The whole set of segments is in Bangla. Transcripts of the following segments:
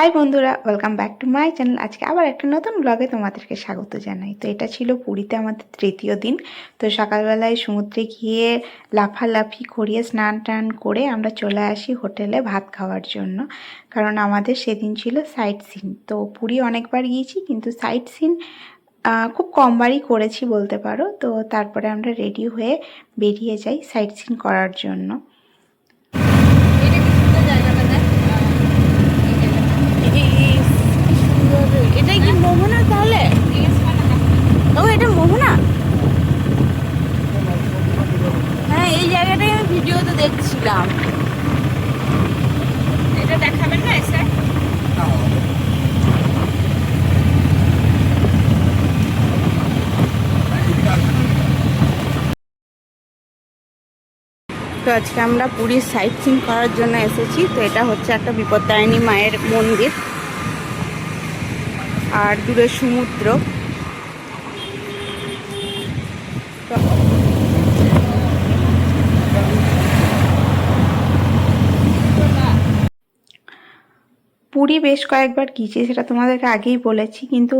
হাই বন্ধুরা, welcome back to my channel. আজকে আবার একটা নতুন ব্লগে তোমাদেরকে স্বাগত জানাই। তো এটা ছিল পুরীতে আমাদের তৃতীয় দিন। তো সকালবেলায় সমুদ্রে গিয়ে লাফালাফি করিয়ে স্নান টান করে আমরা চলে আসি হোটেলে ভাত খাওয়ার জন্য, কারণ আমাদের সেদিন ছিল সাইট সিন। তো পুরী অনেকবার গিয়েছি, কিন্তু সাইট সিন খুব কমবারই করেছি বলতে পারো। তো তারপরে আমরা রেডি হয়ে বেরিয়ে যাই সাইট সিন করার জন্য। এটাই কি মোহনা? তাহলে ও এটা মোহনা। হ্যাঁ, এই জায়গাটাই আমি ভিডিওতে দেখছিলাম। এটা দেখাবেন না এসে? তো আজকে আমরা পুরীর সাইট সিন করার জন্য এসেছি। তো এটা হচ্ছে একটা বিপত্তারিণী মায়ের মন্দির, আর দূরে সমুদ্র। পুরী বেশ কয়েকবার গিয়েছি, সেটা তোমাদেরকে আগেই বলেছি, কিন্তু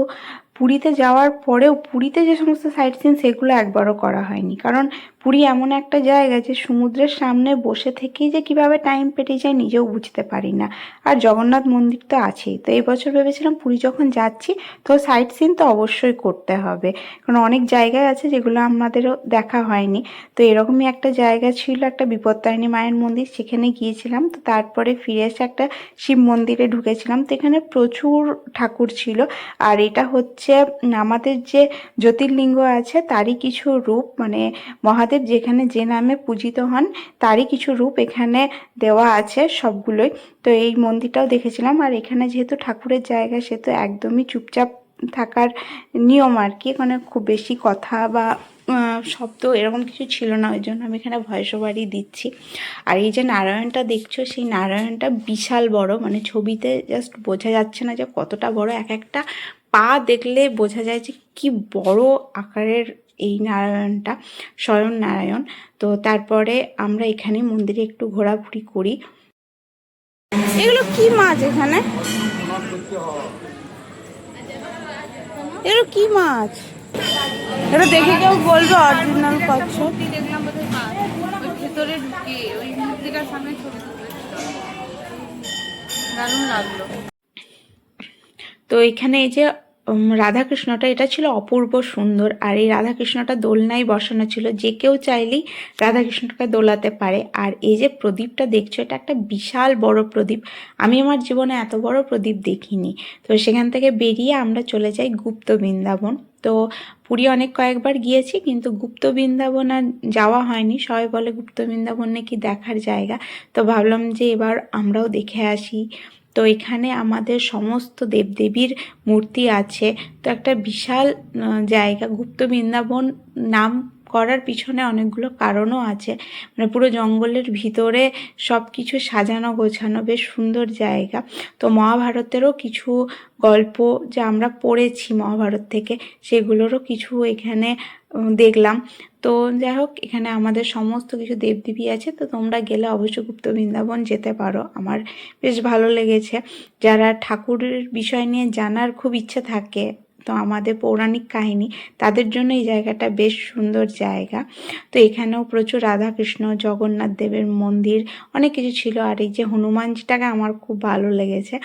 পুরীতে যাওয়ার পরেও পুরীতে যে সমস্ত সাইট সিন সেগুলো একবারও করা হয়নি। কারণ পুরী এমন একটা জায়গা যে সমুদ্রের সামনে বসে থেকেই যে কিভাবে টাইম পেরিয়ে যায় নিজেও বুঝতে পারি না। আর জগন্নাথ মন্দির তো আছেই। তো এই বছর ভেবেছিলাম পুরী যখন যাচ্ছি তো সাইট সিন তো অবশ্যই করতে হবে, কারণ অনেক জায়গায় আছে যেগুলো আমাদেরও দেখা হয়নি। তো এরকমই একটা জায়গা ছিল, একটা বিপত্তারিণী মায়ের মন্দির, সেখানে গিয়েছিলাম। তো তারপরে ফিরে এসে একটা শিব মন্দিরে ঢুকেছিলাম। তো এখানে প্রচুর ঠাকুর ছিল। আর এটা হচ্ছে আমাদের যে জ্যোতির্লিঙ্গ আছে তারই কিছু রূপ, মানে মহাদেব যেখানে যে নামে পূজিত হন তারই কিছু রূপ এখানে দেওয়া আছে সবগুলোই। তো এই মন্দিরটাও দেখেছিলাম। আর এখানে যেহেতু ঠাকুরের জায়গা, সেহেতু একদমই চুপচাপ থাকার নিয়ম আর কি। মানে খুব বেশি কথা বা শব্দ এরকম কিছু ছিল না, ওই জন্য আমি এখানে ভয়েস ওভারই দিচ্ছি। আর এই যে নারায়ণটা দেখছো, সেই নারায়ণটা বিশাল বড়, মানে ছবিতে জাস্ট বোঝা যাচ্ছে না যে কতটা বড়। এক একটা পা দেখলে বোঝা যায় যে কি বড় আকারের এই নারায়ণটা, স্বয়ং নারায়ণ। তো তারপরে আমরা এখানে মন্দিরে একটু ঘোরাঘুরি করি। এগুলো কি মাছ এখানে? এগুলো কি মাছ? এটা দেখে কেউ বলবে অরিজিনাল কচ্ছপ। দেখলাম বোধহয় মাছ ওই ভেতরে ঢুকে ওই মূর্তিটার সামনে ছবি তুলেছিল, দারুণ লাগলো। তো এখানে এই যে রাধাকৃষ্ণটা, এটা ছিল অপূর্ব সুন্দর। আর এই রাধাকৃষ্ণটা দোলনায় বসানো ছিল, যে কেউ চাইলেই রাধাকৃষ্ণটাকে দোলাতে পারে। আর এই যে প্রদীপটা দেখছো, এটা একটা বিশাল বড় প্রদীপ। আমি আমার জীবনে এত বড় প্রদীপ দেখিনি। তো সেখান থেকে বেরিয়ে আমরা চলে যাই গুপ্ত বৃন্দাবন। তো পুরী অনেক কয়েকবার গিয়েছি, কিন্তু গুপ্ত বৃন্দাবন আর যাওয়া হয়নি। সবাই বলে গুপ্ত বৃন্দাবন নাকি দেখার জায়গা। তো ভাবলাম যে এবার আমরাও দেখে আসি। তো এখানে আমাদের সমস্ত দেবদেবীর মূর্তি আছে। তো একটা বিশাল জায়গা। গুপ্ত বৃন্দাবন নাম করার পিছনে অনেকগুলো কারণও আছে। মানে পুরো জঙ্গলের ভিতরে সব কিছু সাজানো গোছানো, বেশ সুন্দর জায়গা। তো মহাভারতেরও কিছু গল্প যা আমরা পড়েছি মহাভারত থেকে, সেগুলোরও কিছু এখানে দেখলাম। তো যাই হোক, এখানে আমাদের সমস্ত কিছু দেবদেবী আছে। তো তোমরা গেলে অবশ্যই গুপ্ত বৃন্দাবন যেতে পারো। আমার বেশ ভালো লেগেছে। যারা ঠাকুরের বিষয় নিয়ে জানার খুব ইচ্ছে থাকে, তো আমাদের পৌরাণিক কাহিনী, তাদের জন্য এই জায়গাটা বেশ সুন্দর জায়গা। তো এখানেও প্রচুর রাধাকৃষ্ণ, জগন্নাথ দেবের মন্দির, অনেক কিছু ছিল। আর এই যে হনুমানজিটাকে আমার খুব ভালো লেগেছে।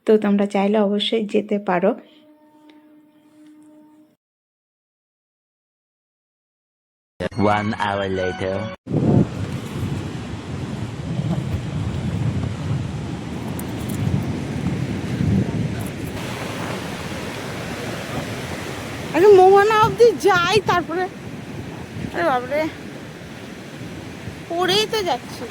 তো তোমরা চাইলে অবশ্যই যেতে পারো। One hour later. আগে মোহনা অবধি যাই, তারপরে আরে বাবরে পড়েই তো যাচ্ছি।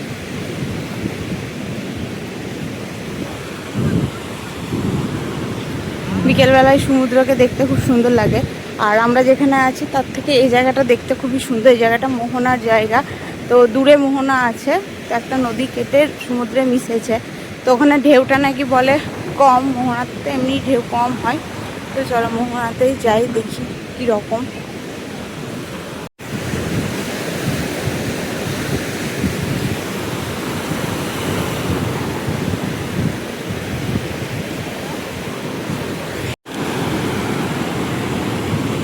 বিকেলবেলায় সমুদ্রকে দেখতে খুব সুন্দর লাগে। আর আমরা যেখানে আছি তার থেকে এই জায়গাটা দেখতে খুবই সুন্দর। এই জায়গাটা মোহনার জায়গা। তো দূরে মোহনা আছে, তো একটা নদী কেটে সমুদ্রে মিশেছে। তো ওখানে ঢেউটা নাকি বলে কম, মোহনাতে এমনি ঢেউ কম হয়। তো চলো মোহনাতেই যাই, দেখি কীরকম।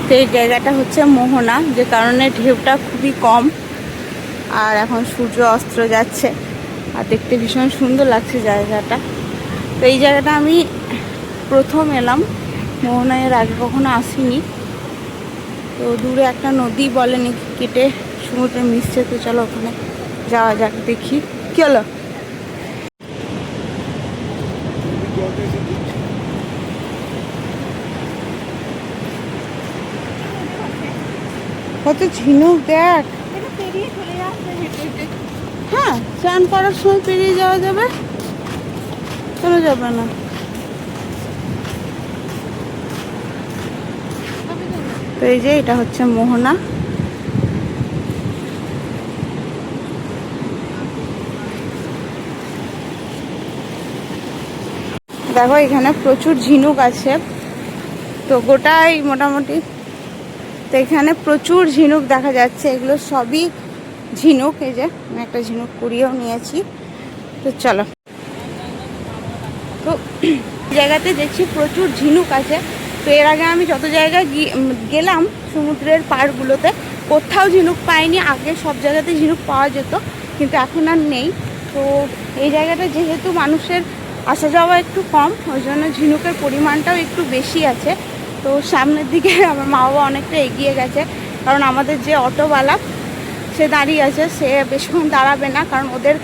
তো এই জায়গাটা হচ্ছে মোহনা, যে কারণে ঢেউটা খুবই কম। আর এখন সূর্য অস্ত যাচ্ছে আর দেখতে ভীষণ সুন্দর লাগছে জায়গাটা। তো এই জায়গাটা আমি প্রথম এলাম, মোহনায় এর আগে কখনো আসিনি। তো দূরে একটা নদী বলে নাকি কেটে সমুদ্রে মিশছে, তো চলো ওখানে যাওয়া যাক, দেখি কি হলো। কত ঝিনুক দেখ। হ্যাঁ, স্নান করার সময় পেরিয়ে যাওয়া যাবে, চলে যাবে না। তো এই যে এটা হচ্ছে মোহনা। দেখো এখানে প্রচুর ঝিনুক আছে, তো গোটাই মোটামুটি। তো এখানে প্রচুর ঝিনুক দেখা যাচ্ছে, এগুলো সবই ঝিনুক। এই যে আমি একটা ঝিনুক কুড়িয়েও নিয়েছি। তো চলো, তো জায়গাতে দেখছি প্রচুর ঝিনুক আছে। তো এর আগে আমি যত জায়গায় গেলাম সমুদ্রের পাড়গুলোতে, কোথাও ঝিনুক পাইনি। আগে সব জায়গাতে ঝিনুক পাওয়া যেত, কিন্তু এখন আর নেই। তো এই জায়গাটা যেহেতু মানুষের আসা যাওয়া একটু কম, ওই জন্য ঝিনুকের পরিমাণটাও একটু বেশি আছে। তো সামনের দিকে আমার মা বাবা অনেকটা এগিয়ে গেছে, কারণ আমাদের যে অটোওয়ালা সে দাঁড়িয়ে আছে, সে বেশিক্ষণ দাঁড়াবে না, কারণ ওদের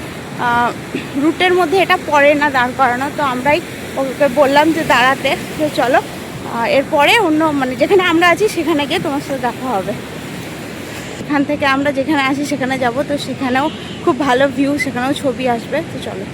রুটের মধ্যে এটা পড়ে না দাঁড় করানো। তো আমরাই ওকে বললাম যে দাঁড়াতে। তো চলো, এরপরে অন্য মানে যেখানে আমরা আছি সেখানে গিয়ে তোমার সাথে দেখা হবে। এখান থেকে আমরা যেখানে আছি সেখানে যাব, তো সেখানেও খুব ভালো ভিউ, সেখানেও ছবি আসবে। তো চলো।